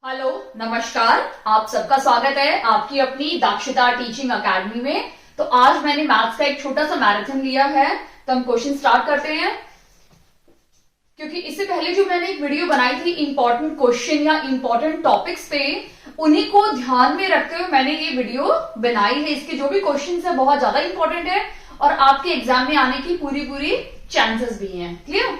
Hello, नमस्कार। आप सबका स्वागत है आपकी अपनी दक्षता टीचिंग एकेडमी में। तो आज मैंने मैथ्स का एक छोटा सा मैराथन लिया है, तो हम क्वेश्चन स्टार्ट करते हैं। क्योंकि इससे पहले जो मैंने एक वीडियो बनाई थी इंपॉर्टेंट क्वेश्चन या इंपॉर्टेंट टॉपिक्स पे, उन्हीं को ध्यान में रखते हुए मैंने ये वीडियो बनाई है। इसके जो भी क्वेश्चन है बहुत ज्यादा इंपॉर्टेंट है और आपके एग्जाम में आने की पूरी चांसेस भी हैं। क्लियर?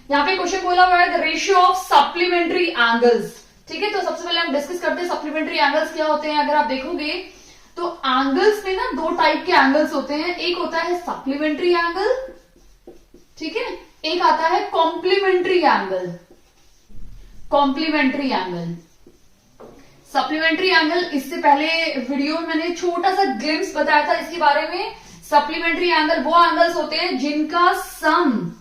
यहाँ पे क्वेश्चन बोला हुआ है the ratio of supplementary angles. ठीक है, तो सबसे पहले हम डिस्कस करते हैं सप्लीमेंट्री एंगल्स क्या होते हैं। अगर आप देखोगे तो एंगल्स में ना दो टाइप के एंगल्स होते हैं। एक होता है सप्लीमेंट्री एंगल, ठीक है, एक आता है complementary angle. Complementary angle, supplementary angle, इससे पहले वीडियो में मैंने छोटा सा ग्लिम्स बताया था इसके बारे में। सप्लीमेंट्री एंगल वो एंगल्स होते हैं जिनका सम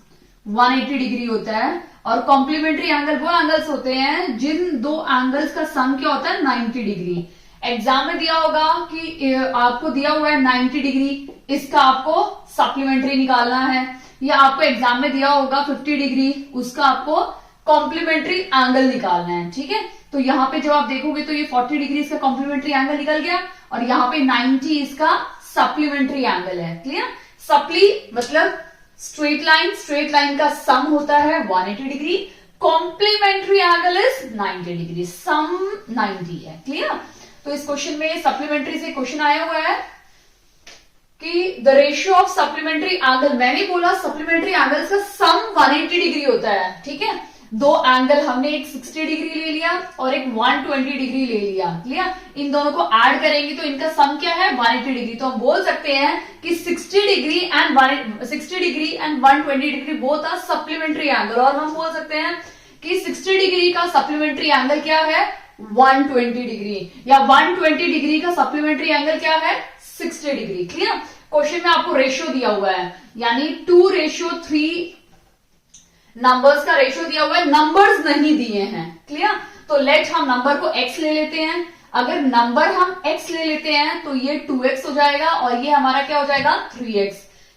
180 डिग्री होता है और कॉम्प्लीमेंट्री एंगल वो एंगल्स होते हैं जिन दो एंगल्स का सम क्या होता है 90 डिग्री। एग्जाम में दिया होगा कि आपको दिया हुआ है 90 डिग्री, इसका आपको सप्लीमेंट्री निकालना है, या आपको एग्जाम में दिया होगा 50 डिग्री, उसका आपको कॉम्प्लीमेंट्री एंगल निकालना है। ठीक है, तो यहाँ पे जब आप देखोगे तो ये 40 डिग्री इसका कॉम्प्लीमेंट्री एंगल निकल गया और यहाँ पे 90 इसका सप्लीमेंट्री एंगल है। क्लियर? सप्ली मतलब स्ट्रेट लाइन का सम होता है 180 degree, complementary angle is 90 degree, sum 90 है। क्लियर? तो इस क्वेश्चन में सप्लीमेंट्री से क्वेश्चन आया हुआ है कि the ratio of supplementary angle, मैंने बोला सप्लीमेंट्री एंगल्स का सम 180 डिग्री होता है। ठीक है, दो एंगल हमने एक 60 डिग्री ले लिया और एक 120 डिग्री ले लिया। क्लियर? इन दोनों को ऐड करेंगे तो इनका सम क्या है 180 डिग्री। तो हम बोल सकते हैं कि 60 degree and 120 degree both are supplementary angle. और हम बोल सकते हैं कि 60 डिग्री का सप्लीमेंट्री एंगल क्या है 120 डिग्री, या 120 डिग्री का सप्लीमेंट्री एंगल क्या है 60 डिग्री। क्लियर? क्वेश्चन में आपको रेशियो दिया हुआ है, यानी 2:3 नंबर्स का रेशियो दिया हुआ है, नंबर्स नहीं दिए हैं। क्लियर? तो लेट हम नंबर को x ले लेते हैं। अगर नंबर हम x ले लेते हैं तो ये 2x हो जाएगा और ये हमारा क्या हो जाएगा 3x।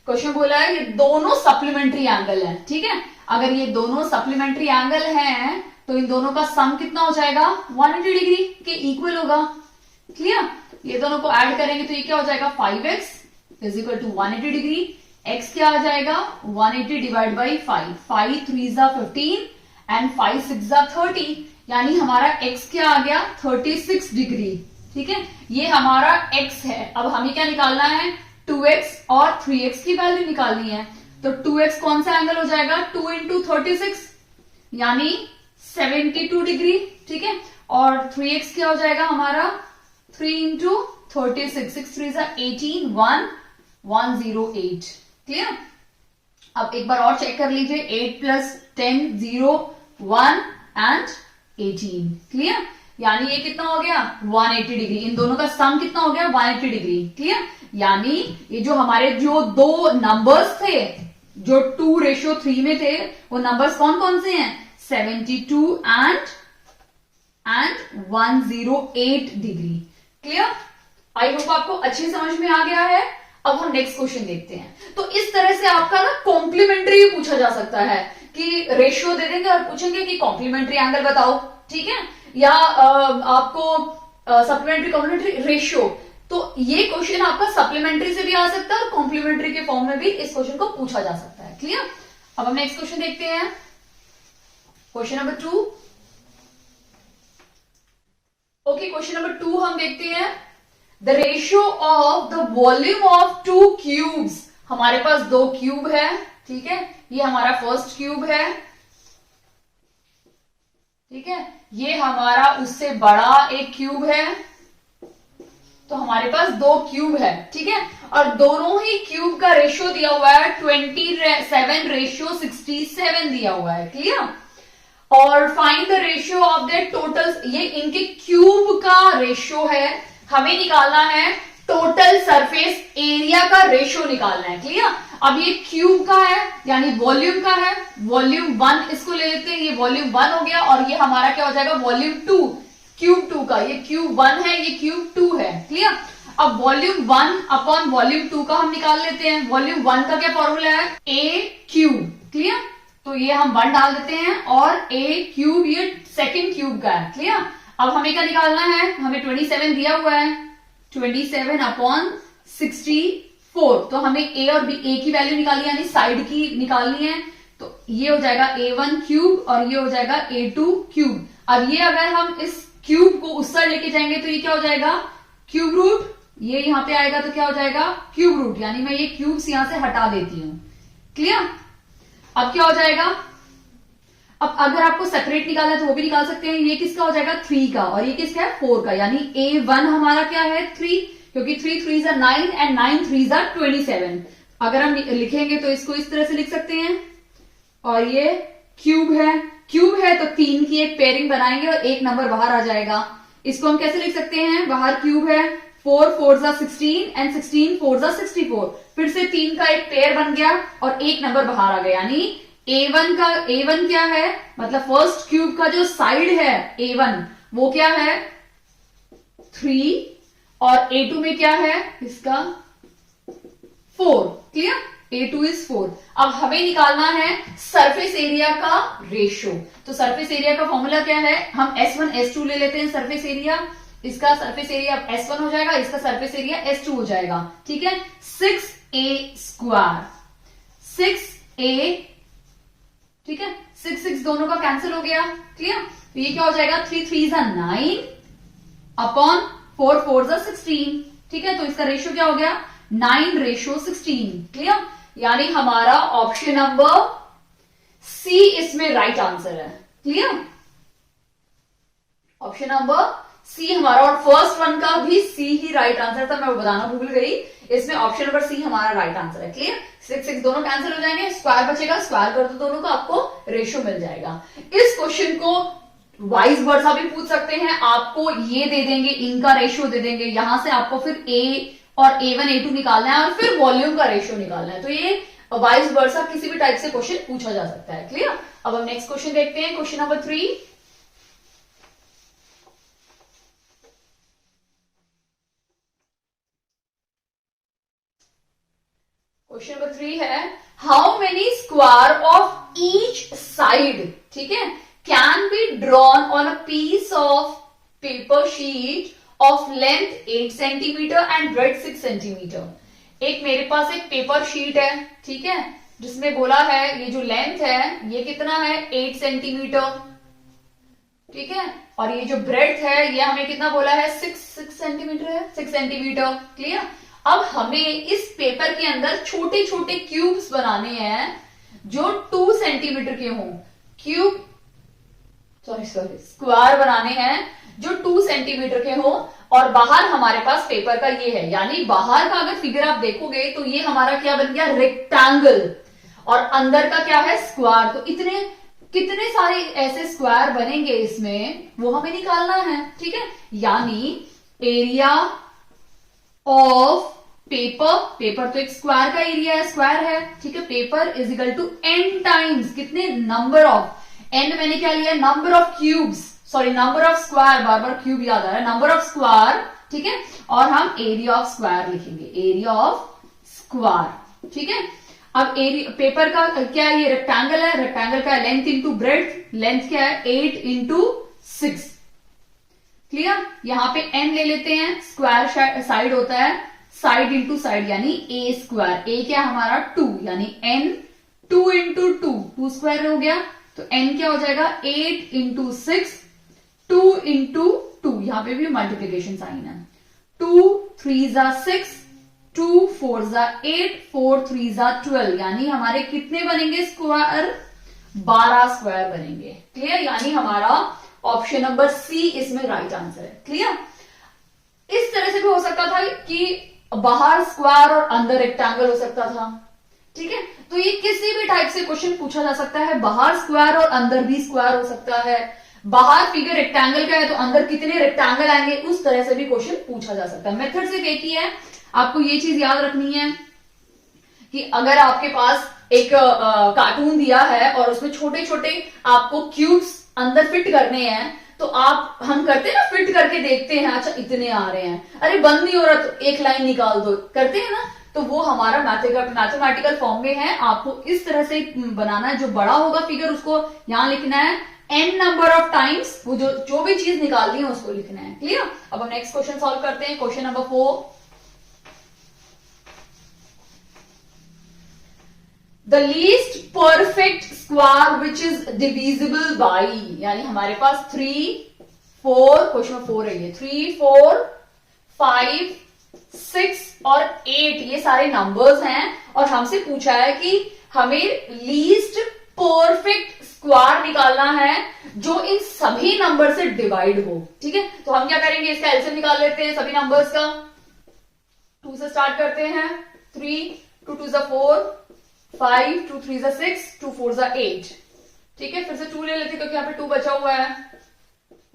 क्वेश्चन बोला है ये दोनों सप्लीमेंट्री एंगल है। ठीक है, अगर ये दोनों सप्लीमेंट्री एंगल हैं तो इन दोनों का सम कितना हो जाएगा 180 डिग्री के इक्वल होगा। क्लियर? ये दोनों को ऐड करेंगे तो ये क्या हो जाएगा 5x is equal to 180 degree. x क्या आ जाएगा 180 डिवाइड बाई 5, 5 3 15 एंड 5 6 30, यानी हमारा x क्या आ गया 36 डिग्री। ठीक है, ये हमारा x है। अब हमें क्या निकालना है 2x और 3x की वैल्यू निकालनी है। तो 2x कौन सा एंगल हो जाएगा 2 इंटू 36 यानी 72 डिग्री। ठीक है, और 3x क्या हो जाएगा हमारा 3 इंटू 36, 6 3 18, 108। क्लियर? अब एक बार और चेक कर लीजिए, 8 प्लस 10 0 1 एंड 18। क्लियर? यानी ये कितना हो गया 180 डिग्री। इन दोनों का सम कितना हो गया 180 डिग्री। क्लियर? यानी ये जो हमारे जो दो नंबर्स थे जो 2:3 में थे, वो नंबर्स कौन कौन से हैं 72 and 108 degree. Clear? I hope आपको अच्छी समझ में आ गया है। अब हम नेक्स्ट क्वेश्चन देखते हैं। तो इस तरह से आपका ना कॉम्प्लीमेंट्री पूछा जा सकता है कि रेशियो दे देंगे और पूछेंगे कि कॉम्प्लीमेंट्री एंगल बताओ। ठीक है, या आपको सप्लीमेंट्री कॉम्प्लीमेंट्री रेशियो। तो ये क्वेश्चन आपका सप्लीमेंट्री से भी आ सकता है और कॉम्प्लीमेंट्री के फॉर्म में भी इस क्वेश्चन को पूछा जा सकता है। क्लियर? अब हम नेक्स्ट क्वेश्चन देखते हैं, question number 2। Okay, question number 2 हम देखते हैं the ratio of the volume of 2 cubes. हमारे पास 2 क्यूब है। ठीक है, ये हमारा फर्स्ट क्यूब है। ठीक है, ये हमारा उससे बड़ा एक क्यूब है। तो हमारे पास 2 क्यूब है। ठीक है, और दोनों ही क्यूब का रेशियो दिया हुआ है 27:67 दिया हुआ है। क्लियर? और find the ratio of the total, ये इनके क्यूब का रेशियो है। हमें निकालना है टोटल सरफेस एरिया का रेशियो निकालना है। क्लियर? अब ये क्यूब का है यानी वॉल्यूम का है, वॉल्यूम 1 इसको ले लेते हैं, ये वॉल्यूम 1 हो गया और ये हमारा क्या हो जाएगा वॉल्यूम 2, क्यूब 2 का। ये क्यूब 1 है, ये क्यूब 2 है। क्लियर? अब वॉल्यूम 1 अपॉन वॉल्यूम 2 का हम निकाल लेते हैं। वॉल्यूम 1 का क्या फॉर्मूला है a क्यूब। क्लियर? तो ये हम 1 डाल देते हैं और a क्यूब ये सेकेंड क्यूब का है। क्लियर? अब हमें क्या निकालना है, हमें 27 दिया हुआ है, 27 अपॉन 64, तो हमें ए और बी, ए की वैल्यू निकालनी यानी साइड की निकालनी है, तो ये हो जाएगा A1 क्यूब और ये हो जाएगा A2 क्यूब। अब ये अगर हम इस क्यूब को उस साइड लेके जाएंगे तो ये क्या हो जाएगा, क्यूब रूट, ये यहां पे आएगा तो क्या हो जाएगा, क्यूब रूट, यानी मैं ये क्यूब्स यहां से हटा देती हूं। क्लियर? अब क्या हो जाएगा, अब अगर आपको सेपरेट निकालना है तो वो भी निकाल सकते हैं, ये किसका हो जाएगा 3 का और ये किसका है 4 का, यानी A1 हमारा क्या है 3, क्योंकि 3 3 9 एंड 9 3 27। अगर हम लिखेंगे तो इसको इस तरह से लिख सकते हैं, और ये क्यूब है तो 3 की एक पेयरिंग बनाएंगे और एक नंबर बाहर आ जाएगा। इसको हम कैसे लिख सकते हैं, बाहर क्यूब है, 4 4 16 एंड 16 4 64, फिर से 3 का एक पेयर बन गया और एक नंबर बाहर आ गया, यानी A1 क्या है, मतलब फर्स्ट क्यूब का जो साइड है A1 वो क्या है 3 और A2 में क्या है इसका 4। क्लियर? A2 is 4। अब हमें निकालना है सरफेस एरिया का रेशियो, तो सरफेस एरिया का फॉर्मूला क्या है, हम S1 S2 ले लेते हैं सरफेस एरिया, इसका सरफेस एरिया S1 हो जाएगा, इसका सरफेस एरिया S2 हो जाएगा। ठीक है, 6a स्क्वायर, 6a, ठीक है, 6 6 दोनों का कैंसिल हो गया। क्लियर? तो ये क्या हो जाएगा 3 3 9 अपॉन 4 4 16। ठीक है, तो इसका रेशियो क्या हो गया 9:16। क्लियर? यानी हमारा ऑप्शन नंबर सी इसमें राइट आंसर है। क्लियर? ऑप्शन नंबर सी हमारा, और फर्स्ट वन का भी सी ही राइट आंसर था, मैं वो बताना भूल गई, इसमें ऑप्शन नंबर सी हमारा राइट आंसर है। क्लियर? 6 6 दोनों कैंसिल हो जाएंगे, स्क्वायर बचेगा, स्क्वायर कर दो दोनों का, आपको रेशियो मिल जाएगा। इस क्वेश्चन को वाइस वर्सा भी पूछ सकते हैं, आपको ये दे देंगे, इनका रेशियो दे देंगे, यहां से आपको फिर ए और A1 A2 निकालना है और फिर वॉल्यूम का रेशियो निकालना है, तो ये वाइस वर्सा किसी भी टाइप से क्वेश्चन पूछा जा सकता है। क्लियर? अब हम नेक्स्ट क्वेश्चन देखते हैं, क्वेश्चन नंबर 3। क्वेश्चन नंबर 3 है, how many square of each side, ठीक है, can be drawn on a piece of paper sheet of length 8 centimetre and breadth 6 centimetre. एक मेरे पास एक पेपर शीट है, ठीक है, जिसमें बोला है ये जो लेंथ है ये कितना है 8 सेंटीमीटर, ठीक है, और ये जो ब्रेड है ये हमें कितना बोला है 6 सेंटीमीटर है, 6 सेंटीमीटर। क्लियर? अब हमें इस पेपर के अंदर छोटे छोटे क्यूब्स बनाने हैं जो 2 सेंटीमीटर के हों, क्यूब सॉरी स्क्वायर बनाने हैं जो 2 सेंटीमीटर के हो, और बाहर हमारे पास पेपर का ये है, यानी बाहर का अगर फिगर आप देखोगे तो ये हमारा क्या बन गया रेक्टेंगल, और अंदर का क्या है स्क्वायर। तो इतने कितने सारे ऐसे स्क्वायर बनेंगे इसमें वो हमें निकालना है। ठीक है, यानी एरिया ऑफ पेपर, पेपर तो एक स्क्वायर का एरिया है, स्क्वायर है, ठीक है, paper is equal to n times कितने नंबर ऑफ, n मैंने क्या लिया number of cubes, sorry number of square, बार बार क्यूब याद आ रहा है, नंबर ऑफ स्क्वायर, ठीक है, और हम एरिया ऑफ स्क्वायर लिखेंगे, एरिया ऑफ स्क्वायर। ठीक है, अब एरिया पेपर का क्या है, ये रेक्टेंगल है, रेक्टेंगल का लेंथ इंटू ब्रेड, लेंथ क्या है 8 इंटू 6। क्लियर? यहां पे n ले लेते हैं, स्क्वायर साइड होता है साइड इंटू साइड, यानी a स्क्वायर, a क्या हमारा 2, यानी n 2 इंटू 2 स्क्वायर हो गया, तो n क्या हो जाएगा 8 इंटू 6, 2 इंटू 2, यहां पे भी मल्टीप्लीकेशन साइन है, 2 3 6, 2 4 8, 4 3 12, यानी हमारे कितने बनेंगे स्क्वायर 12 स्क्वायर बनेंगे। क्लियर? यानी हमारा ऑप्शन नंबर सी इसमें राइट आंसर है। क्लियर? इस तरह से भी हो सकता था कि बाहर स्क्वायर और अंदर रेक्टेंगल हो सकता था। ठीक है, तो ये किसी भी टाइप से क्वेश्चन पूछा जा सकता है, बाहर स्क्वायर और अंदर भी स्क्वायर हो सकता है, बाहर फिगर रेक्टेंगल का है तो अंदर कितने रेक्टेंगल आएंगे, उस तरह से भी क्वेश्चन पूछा जा सकता है। मेथड सिर्फ एक ही है, आपको ये चीज याद रखनी है कि अगर आपके पास एक कार्टून दिया है और उसमें छोटे छोटे आपको क्यूब्स अंदर फिट करने हैं, तो आप हम करते हैं ना, फिट करके देखते हैं, अच्छा इतने आ रहे हैं, अरे बंद नहीं हो रहा तो एक लाइन निकाल दो, करते हैं ना, तो वो हमारा मैथमेटिकल फॉर्म में है। आपको इस तरह से बनाना है, जो बड़ा होगा फिगर उसको यहां लिखना है n नंबर ऑफ टाइम्स, वो जो भी चीज निकालनी है उसको लिखना है। क्लियर? अब हम नेक्स्ट क्वेश्चन सॉल्व करते हैं। Question number 4, the least perfect square which is divisible by, यानी हमारे पास 3, 4, क्वेश्चन 4 है ये, 3, 4, 5, 6 और 8 ये सारे नंबर्स हैं और हमसे पूछा है कि हमें लीस्ट परफेक्ट स्क्वायर निकालना है जो इन सभी नंबर से डिवाइड हो। ठीक है, तो हम क्या करेंगे, इसका एलसीएम निकाल लेते हैं सभी नंबर्स का। 2 से स्टार्ट करते हैं, 3, 2 2 4, 5, 2 3 6, 2 4 8। ठीक है, फिर से 2 ले लेते क्योंकि यहाँ पे 2 बचा हुआ है।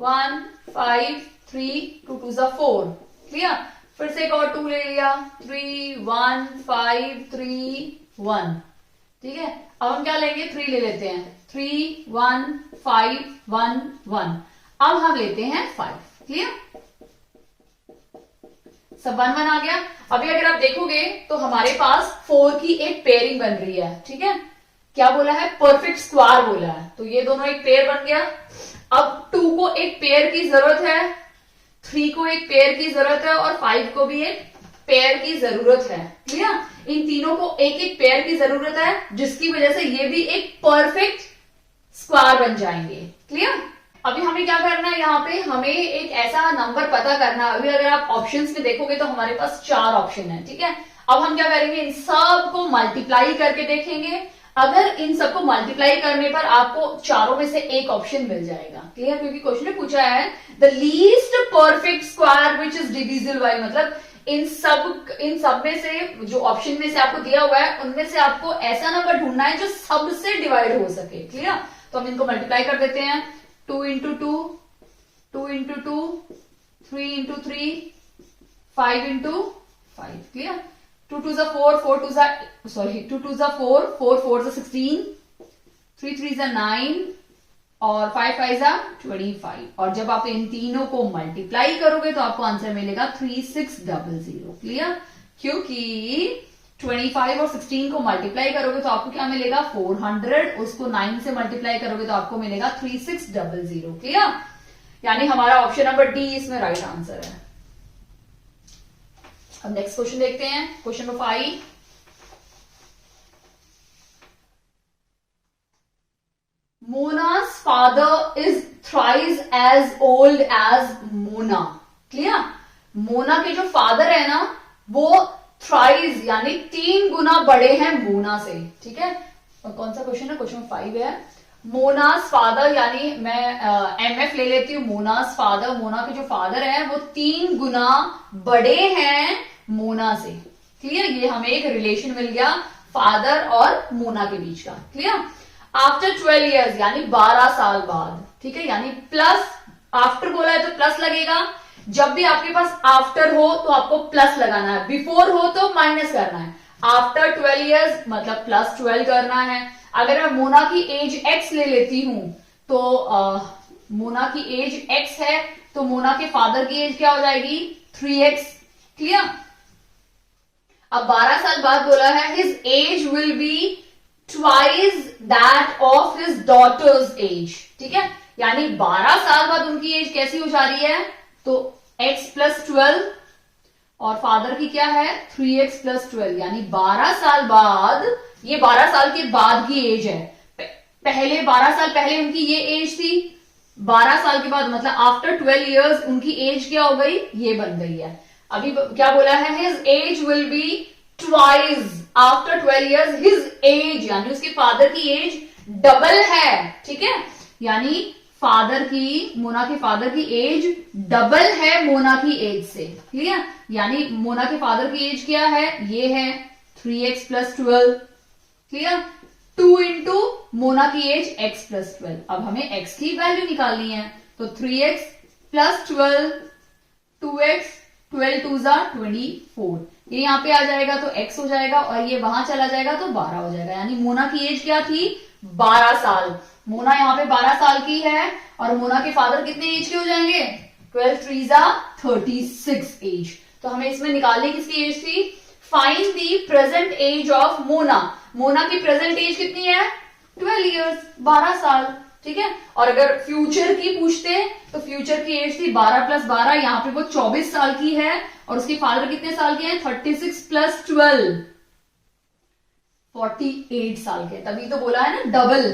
1 5 3, 2 2 4। क्लियर? फिर से एक और 2 ले लिया, 3 1 5 3 1। ठीक है, अब हम क्या लेंगे, 3 ले लेते हैं, 3 1 5 1 1। अब हम लेते हैं 5। क्लियर? सब 1 1 आ गया। अभी अगर आप देखोगे तो हमारे पास 4 की एक पेयरिंग बन रही है। ठीक है, क्या बोला है, परफेक्ट स्क्वायर बोला है, तो ये दोनों एक पेयर बन गया। अब 2 को एक पेयर की जरूरत है, 3 को एक पेयर की जरूरत है और 5 को भी एक पेयर की जरूरत है। क्लियर? इन तीनों को एक एक पेयर की जरूरत है, जिसकी वजह से ये भी एक परफेक्ट स्क्वायर बन जाएंगे। क्लियर? अभी हमें क्या करना है, यहाँ पे हमें एक ऐसा नंबर पता करना है। अभी अगर आप ऑप्शंस में देखोगे तो हमारे पास 4 ऑप्शन है। ठीक है, अब हम क्या करेंगे, इन सब को मल्टीप्लाई करके देखेंगे। अगर इन सबको मल्टीप्लाई करने पर आपको चारों में से एक ऑप्शन मिल जाएगा। क्लियर? क्योंकि क्वेश्चन ने पूछा है the least perfect square which is divisible by, मतलब इन सब में से, जो ऑप्शन में से आपको दिया हुआ है उनमें से आपको ऐसा नंबर ढूंढना है जो सबसे डिवाइड हो सके। क्लियर? तो हम इनको मल्टीप्लाई कर देते हैं, 2 into 2, 2 into 2, 3 into 3, 5 into 5. Clear? 2 2 is 4, 4 2 is 2 2 is 4, 4 4 is 16, 3 3 is 9 और 5 5 is 25। और जब आप इन तीनों को मल्टीप्लाई करोगे तो आपको आंसर मिलेगा 3600। क्लियर? क्योंकि 25 और 16 को मल्टीप्लाई करोगे तो आपको क्या मिलेगा, 400, उसको 9 से मल्टीप्लाई करोगे तो आपको मिलेगा 3600। क्लियर? यानी हमारा ऑप्शन नंबर डी इसमें राइट आंसर है। अब नेक्स्ट क्वेश्चन देखते हैं, question number 5। मोना's father is thrice as old as Mona। Clear? Mona के जो फादर है ना वो थ्राइज यानी 3 गुना बड़े हैं मोना से। ठीक है, और कौन सा क्वेश्चन है, क्वेश्चन 5 है। मोना's फादर, यानी मैं एमएफ ले लेती हूँ, मोना's फादर, मोना के जो फादर है वो 3 गुना बड़े हैं मोना से। क्लियर? ये हमें एक रिलेशन मिल गया फादर और मोना के बीच का। क्लियर? आफ्टर 12 ईयर्स यानी 12 साल बाद। ठीक है, यानी प्लस, आफ्टर बोला है तो प्लस लगेगा। जब भी आपके पास आफ्टर हो तो आपको प्लस लगाना है, बिफोर हो तो माइनस करना है। आफ्टर 12 ईयर्स मतलब प्लस 12 करना है। अगर मैं मोना की एज x ले लेती हूं तो मोना की एज x है तो मोना के फादर की एज क्या हो जाएगी, 3x। क्लियर? अब 12 साल बाद बोला है his age will be twice that of his daughters as. ठीक है, यानी 12 साल बाद उनकी एज कैसी हो जा रही है, तो x प्लस 12 और फादर की क्या है 3x प्लस 12, यानी 12 साल बाद, ये 12 साल के बाद की एज है। पहले 12 साल पहले उनकी ये एज थी, 12 साल के बाद मतलब आफ्टर 12 इयर्स उनकी एज क्या हो गई, ये बन गई है। अभी क्या बोला है, his age will be twice after 12 years, his age यानी उसके फादर की एज डबल है। ठीक है, यानी फादर की, मोना के फादर की एज डबल है मोना की एज से। क्लियर? यानी मोना के फादर की एज क्या है, ये है 3x plus 12। Clear? 2 into Mona की एज x प्लस 12। अब हमें x की वैल्यू निकालनी है, तो 3x प्लस 12, 2x, 12 2 जा 24, ये यहां पे आ जाएगा तो x हो जाएगा और ये वहां चला जाएगा तो 12 हो जाएगा। यानी मोना की एज क्या थी, 12 साल। मोना यहाँ पे 12 साल की है और मोना के फादर कितने एज के हो जाएंगे, 12 3 जा 36 एज। तो हमें इसमें निकालनी किसकी एज थी, find the present age of Mona. Mona की प्रेजेंट एज कितनी है, 12 इयर्स, 12 साल। ठीक है। और अगर फ्यूचर की पूछते तो फ्यूचर की एज थी 12 + 12, यहाँ पे वो 24 साल की है और उसके फादर कितने साल के हैं, 36 + 12 48 साल के, तभी तो बोला है ना डबल।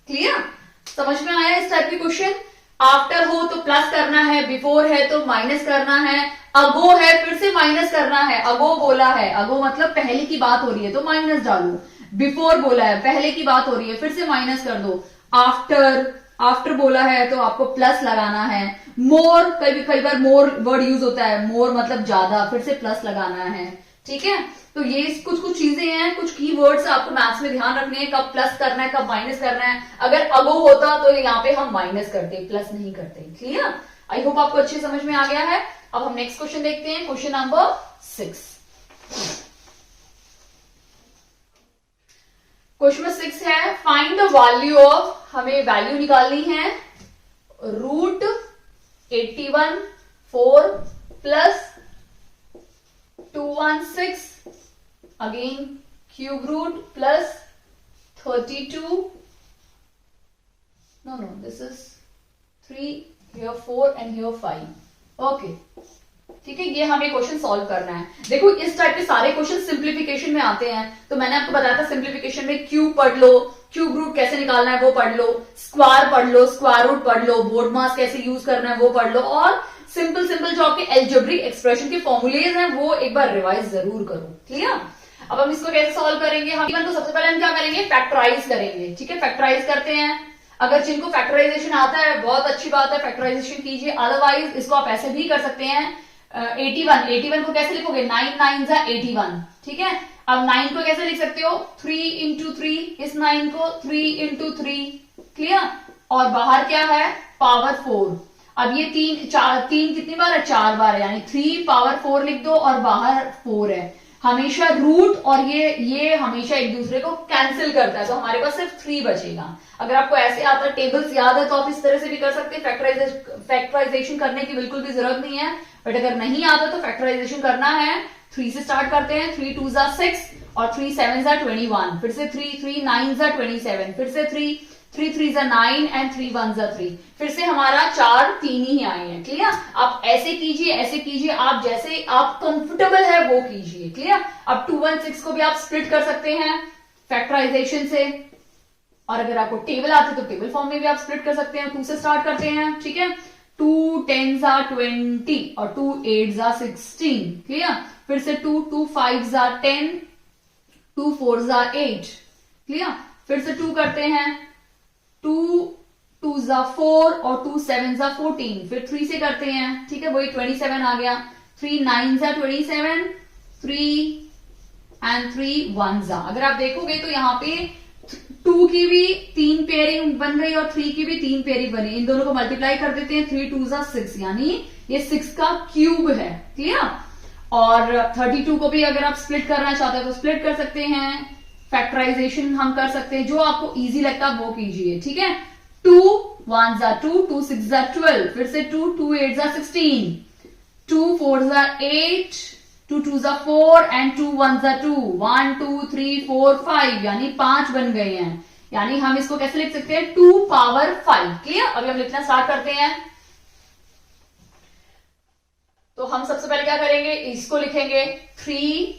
क्लियर, समझ में आया इस टाइप के क्वेश्चन। आफ्टर हो तो प्लस करना है, बिफोर है तो माइनस करना है, अगो है फिर से माइनस करना है। अगो बोला है, अगो मतलब पहले की बात हो रही है तो माइनस डालो, बिफोर बोला है पहले की बात हो रही है फिर से माइनस कर दो, आफ्टर आफ्टर बोला है तो आपको प्लस लगाना है, मोर कई बार मोर वर्ड यूज होता है, मोर मतलब ज्यादा, फिर से प्लस लगाना है। ठीक है, तो ये कुछ चीजें हैं, कुछ की वर्ड्स आपको मैथ्स में ध्यान रखने हैं, कब प्लस करना है कब माइनस करना है। अगर अगो होता तो यहाँ पे हम माइनस करते, प्लस नहीं करते। क्लियर, आई होप आपको अच्छे समझ में आ गया है। अब हम नेक्स्ट क्वेश्चन देखते हैं, क्वेश्चन नंबर 6। क्वेश्चन नंबर 6 है, फाइंड द वैल्यू ऑफ, हमें वैल्यू निकालनी है √81 4 plus 216 again cube root plus 32, no this is 3 here 4 and here 5। Okay ठीक है, ये हमें क्वेश्चन सॉल्व करना है। देखो इस टाइप के सारे क्वेश्चन सिंप्लीफिकेशन में आते हैं, तो मैंने आपको बताया था सिंप्लीफिकेशन में क्यूब पढ़ लो, क्यूब रूट कैसे निकालना है वो पढ़ लो, स्क्वायर पढ़ लो, स्क्वायर रूट पढ़ लो, बोर्ड मास कैसे यूज करना है वो पढ़ लो, और सिंपल जो आपके एल्जेब्रिक एक्सप्रेशन के फॉर्मुलेज हैं वो एक बार रिवाइज जरूर करो। क्लियर, अब हम इसको कैसे सॉल्व करेंगे, हम इवन तो सबसे पहले हम क्या करेंगे, फैक्टराइज करेंगे। ठीक है, फैक्टराइज करते हैं। अगर जिनको फैक्टराइजेशन आता है बहुत अच्छी बात है, फैक्टराइजेशन कीजिए, अदरवाइज इसको आप ऐसे भी कर सकते हैं। 81 को कैसे लिखोगे, 9 9 जा 81। ठीक है, अब 9 को कैसे लिख सकते हो, 3 × 3, इस 9 को 3 × 3। क्लियर, और बाहर क्या है, पावर 4। अब ये 3 कितनी बार है, 4 बार है, यानी 3 पावर 4 लिख दो और बाहर 4 है। हमेशा रूट और ये हमेशा एक दूसरे को कैंसिल करता है, तो हमारे पास सिर्फ 3 बचेगा। अगर आपको ऐसे आता है, टेबल्स याद है, तो आप इस तरह से भी कर सकते हैं। फैक्टराइजेशन करने की बिल्कुल भी जरूरत नहीं है, बट अगर नहीं आता तो फैक्टराइजेशन करना है। 3 से स्टार्ट करते हैं, 3 2 जा 6 और 3 7 जा 21, फिर से 3 9 जा 27, फिर से 3 3 जा 9 एंड 3 1 जा 3, फिर से हमारा 4 3 ही आए हैं। क्लियर, आप ऐसे कीजिए, आप जैसे आप कंफर्टेबल है वो कीजिए। क्लियर, अब 216 को भी आप स्प्लिट कर सकते हैं फैक्टराइजेशन से, और अगर आपको टेबल आती है तो टेबल फॉर्म में भी आप स्प्लिट कर सकते हैं। 2 से स्टार्ट करते हैं। ठीक है, 2 10 जा 20 और 2 8 जा 16। क्लियर, फिर से 2 5 जा 10, 2 4 जा 8। क्लियर, फिर से 2 करते हैं, 2 2 जा 4 और 2 7 जा 14, फिर 3 से करते हैं। ठीक है, वही 27 आ गया, 3 9 जा 27, 3 एंड 3 1 जा। अगर आप देखोगे तो यहाँ पे 2 की भी 3 पेयरिंग बन गई और 3 की भी 3 पेयरिंग बनी, इन दोनों को मल्टीप्लाई कर देते हैं, 3 2 जा 6, यानी ये 6 का क्यूब है। क्लियर, और 32 को भी अगर आप स्प्लिट करना चाहते हैं तो स्प्लिट कर सकते हैं, फैक्टराइजेशन हम कर सकते हैं, जो आपको इजी लगता है वो कीजिए। ठीक है, 2 1 जा 2, 2 6 जा 12, फिर से 2 2 8 जा 16, 2 4 जा 8, 2 2 जा 4 एंड 2 1 जा 2, 1 2 3 4 5, यानी 5 बन गए हैं। यानी हम इसको कैसे लिख सकते हैं, 2 पावर 5। क्लियर, अभी हम लिखना स्टार्ट करते हैं। तो हम सबसे पहले क्या करेंगे, इसको लिखेंगे 3,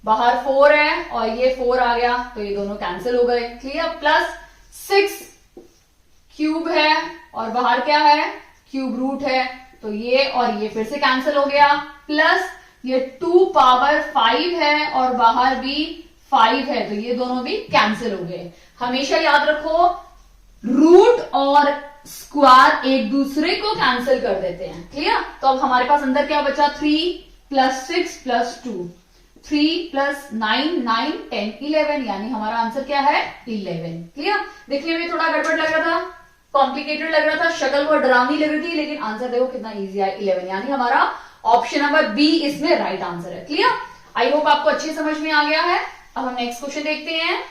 बाहर 4 है और ये 4 आ गया तो ये दोनों कैंसिल हो गए। क्लियर, प्लस 6 क्यूब है और बाहर क्या है, क्यूब रूट है, तो ये और ये फिर से कैंसिल हो गया, प्लस ये 2 पावर 5 है और बाहर भी 5 है, तो ये दोनों भी कैंसिल हो गए। हमेशा याद रखो, रूट और स्क्वायर एक दूसरे को कैंसिल कर देते हैं। क्लियर, तो अब हमारे पास अंदर क्या बचा, 3 + 6 + 2, 3 + 9 9 10 11, यानी हमारा आंसर क्या है, 11। क्लियर, देखने में थोड़ा गड़बड़ लग रहा था, कॉम्प्लिकेटेड लग रहा था, शक्ल को डरावनी लग रही थी, लेकिन आंसर देखो कितना इजी है, 11, यानी हमारा ऑप्शन नंबर बी इसमें राइट आंसर है। क्लियर, आई होप आपको अच्छी समझ में आ गया है। अब हम नेक्स्ट क्वेश्चन देखते हैं।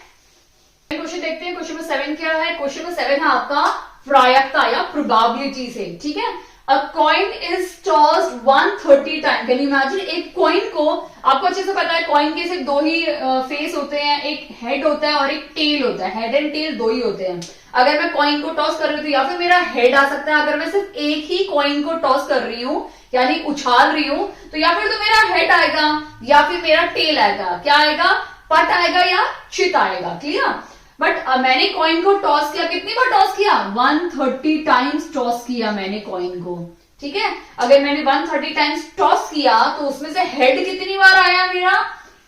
क्वेश्चन नंबर 7 क्या है, क्वेश्चन नंबर 7 है आपका प्रायिकता या प्रोबेबिलिटी से। ठीक है, अ coin is tossed 130 time. Can you imagine, एक कॉइन को, आपको अच्छे से पता है कॉइन के सिर्फ दो ही फेस होते हैं, एक हेड होता है और एक टेल होता है, हेड एंड टेल दो ही होते हैं। अगर मैं कॉइन को टॉस कर रही हूँ तो या फिर मेरा हेड आ सकता है, अगर मैं सिर्फ एक ही कॉइन को टॉस कर रही हूँ यानी उछाल रही हूं, तो या फिर तो मेरा हेड आएगा या फिर मेरा टेल आएगा। क्या आएगा? पट आएगा या चित आएगा। क्लियर? बट मैंने कॉइन को टॉस किया, कितनी बार टॉस किया? 130 टाइम्स टॉस किया मैंने कॉइन को। ठीक है, अगर मैंने 130 टाइम्स टॉस किया तो उसमें से हेड कितनी बार आया? मेरा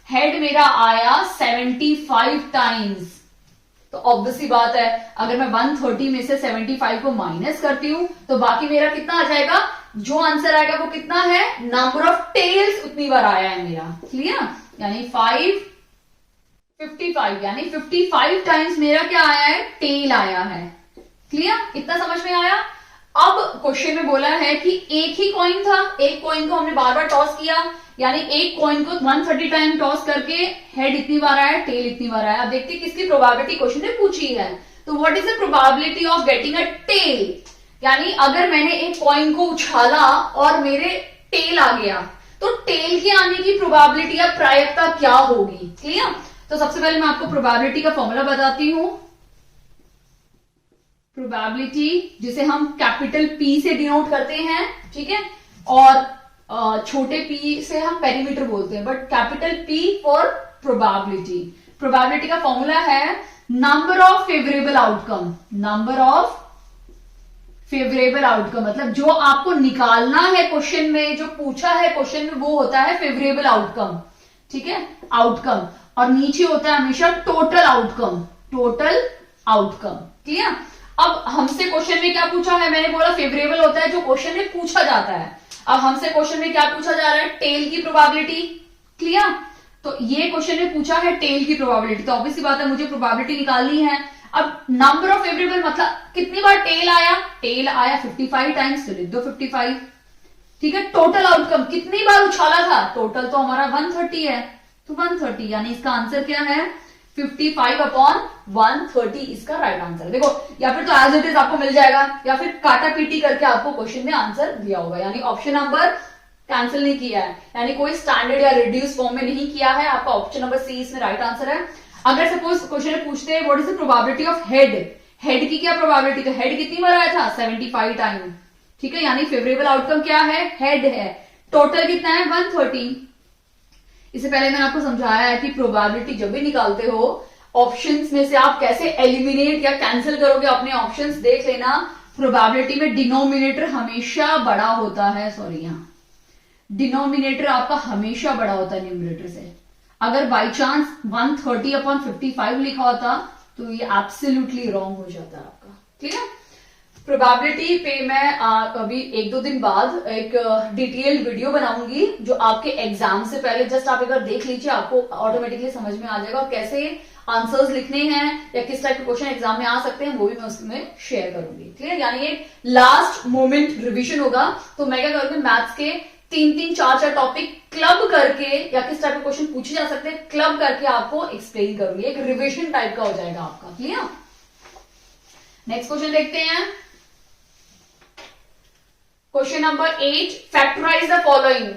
हेड मेरा आया 75 टाइम्स। तो ऑब्वियसली बात है, अगर मैं 130 में से 75 को माइनस करती हूं तो बाकी मेरा कितना आ जाएगा? जो आंसर आएगा वो कितना है? नंबर ऑफ टेल्स उतनी बार आया है मेरा। क्लियर? यानी 55 यानी 55 टाइम्स मेरा क्या आया है? टेल आया है। क्लियर? इतना समझ में आया? अब क्वेश्चन में बोला है कि एक ही कॉइन था, एक कॉइन को हमने बार बार टॉस किया, यानी एक कॉइन को 130 टाइम टॉस करके हेड इतनी बार आया, टेल इतनी बार आया। अब देखते हैं किसकी प्रोबेबिलिटी क्वेश्चन ने पूछी है। तो what is the probability of getting a tail? यानी अगर मैंने एक कॉइन को उछाला और मेरे टेल आ गया तो टेल के आने की प्रोबेबिलिटी या प्रायिकता क्या होगी? क्लियर? तो सबसे पहले मैं आपको प्रोबेबिलिटी का फॉर्मूला बताती हूं। प्रोबेबिलिटी जिसे हम कैपिटल पी से डिनोट करते हैं, ठीक है, और छोटे पी से हम पेरीमीटर बोलते हैं, but capital P for probability. Probability का फॉर्मूला है number of favourable outcome. Number of favourable outcome मतलब जो आपको निकालना है क्वेश्चन में, जो पूछा है क्वेश्चन में, वो होता है फेवरेबल आउटकम। ठीक है, आउटकम, और नीचे होता है हमेशा total outcome. Total outcome. Clear? अब हमसे क्वेश्चन में क्या पूछा है? मैंने बोला फेवरेबल होता है जो क्वेश्चन में पूछा जाता है। अब हमसे क्वेश्चन में क्या पूछा जा रहा है? टेल की प्रोबेबिलिटी। क्लियर? तो ये क्वेश्चन में पूछा है टेल की प्रोबेबिलिटी, तो ऑब्वियसली बात है मुझे प्रोबेबिलिटी निकालनी है। अब नंबर ऑफ फेवरेबल मतलब कितनी बार टेल आया? टेल आया 55 टाइम्स, तो लिख दो 55। ठीक है, टोटल आउटकम कितनी बार उछाला था? टोटल तो हमारा 130 है, तो 130 यानी इसका आंसर क्या है? 55/130 इसका राइट आंसर। देखो, या फिर तो एज इट इज आपको मिल जाएगा, या फिर काटा पीटी करके आपको क्वेश्चन में आंसर दिया होगा, यानी ऑप्शन नंबर कैंसिल नहीं किया है, यानी कोई स्टैंडर्ड या रिड्यूस फॉर्म में नहीं किया है। आपका ऑप्शन नंबर सी इसमें राइट आंसर है। अगर सपोज क्वेश्चन में पूछते हैं what is the probability of head, head की क्या प्रोबेबिलिटी? तो हेड कितनी बार आया था? 75 टाइम। ठीक है, यानी फेवरेबल आउटकम क्या है? हेड है। टोटल कितना है? 130। इससे पहले मैंने आपको समझाया है कि प्रोबेबिलिटी जब भी निकालते हो, ऑप्शंस में से आप कैसे एलिमिनेट या कैंसिल करोगे अपने ऑप्शंस देख लेना। प्रोबेबिलिटी में डिनोमिनेटर हमेशा बड़ा होता है, सॉरी यहाँ डिनोमिनेटर आपका हमेशा बड़ा होता है न्यूमरेटर से। अगर बाई चांस 130/55 लिखा होता तो ये एब्सोल्युटली रॉन्ग हो जाता है आपका। ठीक है, प्रोबेबिलिटी पे मैं अभी 1-2 दिन बाद एक डिटेल्ड वीडियो बनाऊंगी जो आपके एग्जाम से पहले जस्ट आप एक बार देख लीजिए, आपको ऑटोमेटिकली समझ में आ जाएगा और कैसे आंसर्स लिखने हैं या किस टाइप के क्वेश्चन एग्जाम में आ सकते हैं वो भी मैं उसमें शेयर करूंगी। क्लियर? यानी एक लास्ट मोमेंट रिविजन होगा। तो मैं क्या करूंगी, मैथ्स के 3-3, 4-4 टॉपिक क्लब करके या किस टाइप के क्वेश्चन पूछे जा सकते हैं क्लब करके आपको एक्सप्लेन करूंगी। एक रिविजन टाइप का हो जाएगा आपका। क्लियर? नेक्स्ट क्वेश्चन देखते हैं। Question number 8, factorise the following.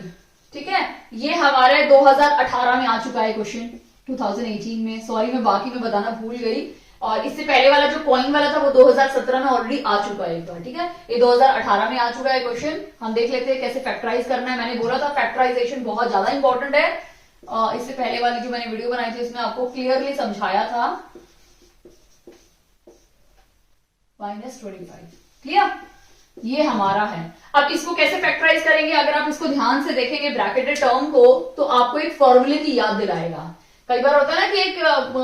ठीक है, ये हमारे 2018 में आ चुका है क्वेश्चन, 2018 में, सॉरी मैं बाकी में बताना भूल गई। और इससे पहले वाला जो कॉइन वाला था वो 2017 में ऑलरेडी आ चुका है एक बार। ठीक है, ये 2018 में आ चुका है क्वेश्चन। हम देख लेते हैं कैसे फैक्टराइज करना है। मैंने बोला था फैक्टराइजेशन बहुत ज्यादा इंपॉर्टेंट है। इससे पहले वाली जो मैंने वीडियो बनाई थी उसमें आपको क्लियरली समझाया था। -25। क्लियर? ये हमारा है। अब इसको कैसे फैक्टराइज करेंगे? अगर आप इसको ध्यान से देखेंगे ब्रैकेटेड टर्म को, तो आपको एक फॉर्मूले की याद दिलाएगा। कई बार होता है ना कि एक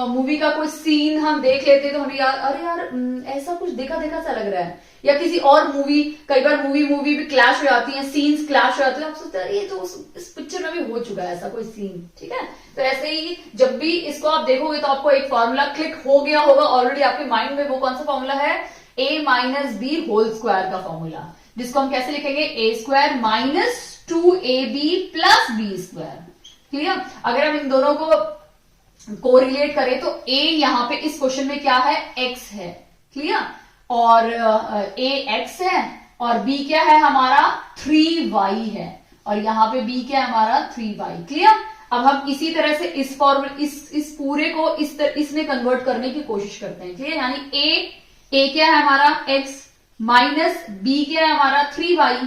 मूवी का कोई सीन हम देख लेते हैं तो हमें याद, अरे यार ऐसा कुछ देखा देखा सा लग रहा है, या किसी और मूवी, कई बार मूवी भी क्लैश हो जाती है, सीन्स क्लैश हो जाते हैं, आप सोचते हैं ये तो इस पिक्चर में भी हो चुका है ऐसा कोई सीन। ठीक है, तो ऐसे ही जब भी इसको आप देखोगे तो आपको एक फॉर्मूला क्लिक हो गया होगा ऑलरेडी आपके माइंड में। वो कौन सा फॉर्मूला है? a-b का फॉर्मूला, जिसको हम कैसे लिखेंगे? a² - 2ab + b²। क्लियर? अगर हम इन दोनों को कोरिलेट करें तो a यहां पे इस क्वेश्चन में क्या है? x है। क्लियर? और a x है और b क्या है हमारा 3y है, और यहाँ पे b क्या है हमारा 3y। क्लियर। अब हम इसी तरह से इस फॉर्मूले इस पूरे को इसमें कन्वर्ट करने की कोशिश करते हैं। क्लियर। यानी a क्या है हमारा x माइनस b क्या है हमारा 3y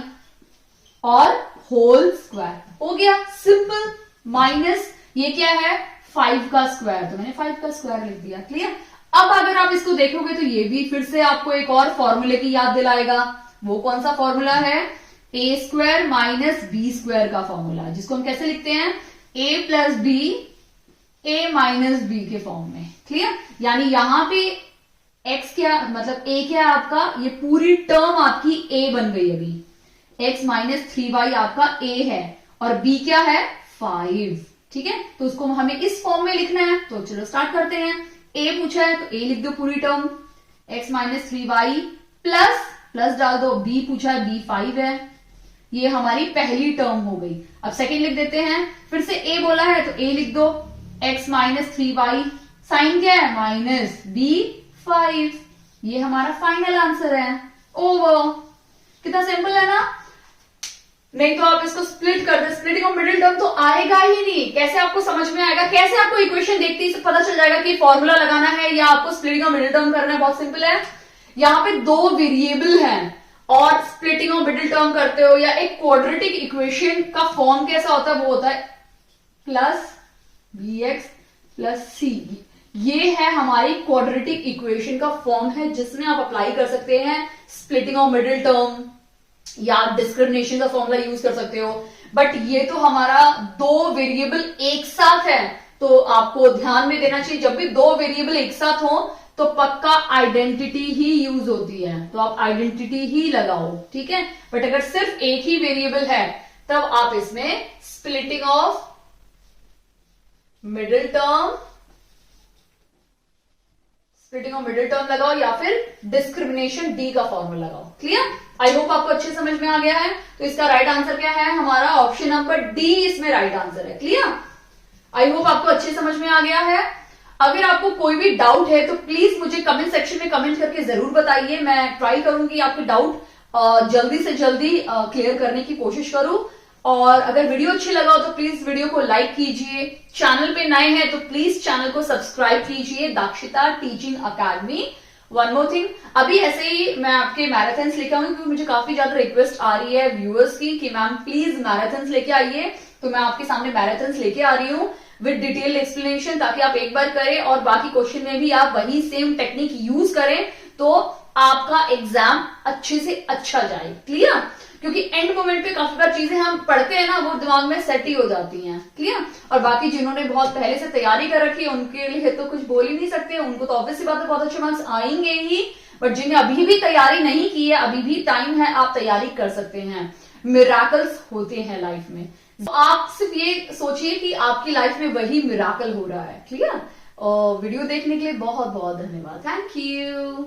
और होल स्क्वायर हो गया। सिंपल। माइनस ये क्या है 5 का स्क्वायर, तो मैंने 5 का स्क्वायर लिख दिया। क्लियर। अब अगर आप इसको देखोगे तो ये भी फिर से आपको एक और फॉर्मूले की याद दिलाएगा। वो कौन सा फॉर्मूला है? ए स्क्वायर माइनस बी स्क्वायर का फॉर्मूला, जिसको हम कैसे लिखते हैं? ए प्लस बी ए माइनस बी के फॉर्म में। क्लियर। यानी यहां पे x क्या मतलब a क्या है आपका, ये पूरी टर्म आपकी a बन गई अभी। x माइनस 3y आपका a है और b क्या है 5। ठीक है, तो उसको हमें इस फॉर्म में लिखना है। तो चलो स्टार्ट करते हैं। a पूछा है तो a लिख दो पूरी term, x minus 3y plus डाल दो, b पूछा है b 5 है। ये हमारी पहली टर्म हो गई। अब सेकेंड लिख देते हैं। फिर से a बोला है तो a लिख दो, x माइनस 3y, साइन क्या है माइनस b 5। ये हमारा फाइनल आंसर है। ओवर। कितना सिंपल है ना। नहीं तो आप इसको स्प्लिट कर दे, स्प्लिटिंग ऑफ मिडिल टर्म तो आएगा ही नहीं। कैसे आपको समझ में आएगा? कैसे आपको इक्वेशन देखते ही पता चल जाएगा कि फॉर्मूला लगाना है या आपको स्प्लिटिंग ऑफ मिडिल टर्म करना है? बहुत सिंपल है। यहाँ पे दो वेरिएबल हैं और स्प्लिटिंग ऑफ मिडिल टर्म करते हो या एक क्वाड्रेटिक इक्वेशन का फॉर्म कैसा होता है? वो होता है प्लस bx प्लस c। ये है हमारी क्वाड्रेटिक इक्वेशन का फॉर्म है जिसमें आप अप्लाई कर सकते हैं स्प्लिटिंग ऑफ मिडिल टर्म या डिस्क्रिमिनेशन का फॉर्मूला यूज कर सकते हो। बट ये तो हमारा दो वेरिएबल एक साथ है, तो आपको ध्यान में देना चाहिए जब भी दो वेरिएबल एक साथ हो तो पक्का आइडेंटिटी ही यूज होती है, तो आप आइडेंटिटी ही लगाओ। ठीक है। बट अगर सिर्फ एक ही वेरिएबल है तब आप इसमें स्प्लिटिंग ऑफ मिडिल टर्म लगाओ या फिर डिस्क्रिमिनेशन डी का फॉर्मूला लगाओ। क्लियर। आई होप आपको अच्छे समझ में आ गया है। तो इसका राइट आंसर क्या है हमारा? ऑप्शन नंबर डी इसमें राइट आंसर है। क्लियर। आई होप आपको अच्छे समझ में आ गया है। अगर आपको कोई भी डाउट है तो प्लीज मुझे कमेंट सेक्शन में कमेंट करके जरूर बताइए। मैं ट्राई करूंगी आपके डाउट जल्दी से जल्दी क्लियर करने की कोशिश करूं। और अगर वीडियो अच्छी लगा हो तो प्लीज वीडियो को लाइक कीजिए। चैनल पे नए हैं तो प्लीज चैनल को सब्सक्राइब कीजिए, Dakshita teaching academy. One more thing, अभी ऐसे ही मैं आपके मैराथन्स लेकर आऊंगी क्योंकि मुझे काफी ज्यादा रिक्वेस्ट आ रही है व्यूअर्स की कि मैम प्लीज मैराथन्स लेके आइए। तो मैं आपके सामने मैराथन्स लेके आ रही हूँ विद डिटेल एक्सप्लेनेशन, ताकि आप एक बार करें और बाकी क्वेश्चन में भी आप वही सेम टेक्निक यूज करें तो आपका एग्जाम अच्छे से अच्छा जाए। क्लियर। क्योंकि एंड मोमेंट पे काफी बार चीजें हम पढ़ते हैं ना, वो दिमाग में सेट ही हो जाती हैं। क्लियर। और बाकी जिन्होंने बहुत पहले से तैयारी कर रखी है उनके लिए तो कुछ बोल ही नहीं सकते, उनको तो ऑब्वियस सी बात है बहुत अच्छे मार्क्स आएंगे ही। बट जिन्हें अभी भी तैयारी नहीं की है, अभी भी टाइम है, आप तैयारी कर सकते हैं। मिराकल्स होते हैं लाइफ में। आप सिर्फ ये सोचिए कि आपकी लाइफ में वही मिराकल हो रहा है। क्लियर। वीडियो देखने के लिए बहुत बहुत धन्यवाद। Thank you.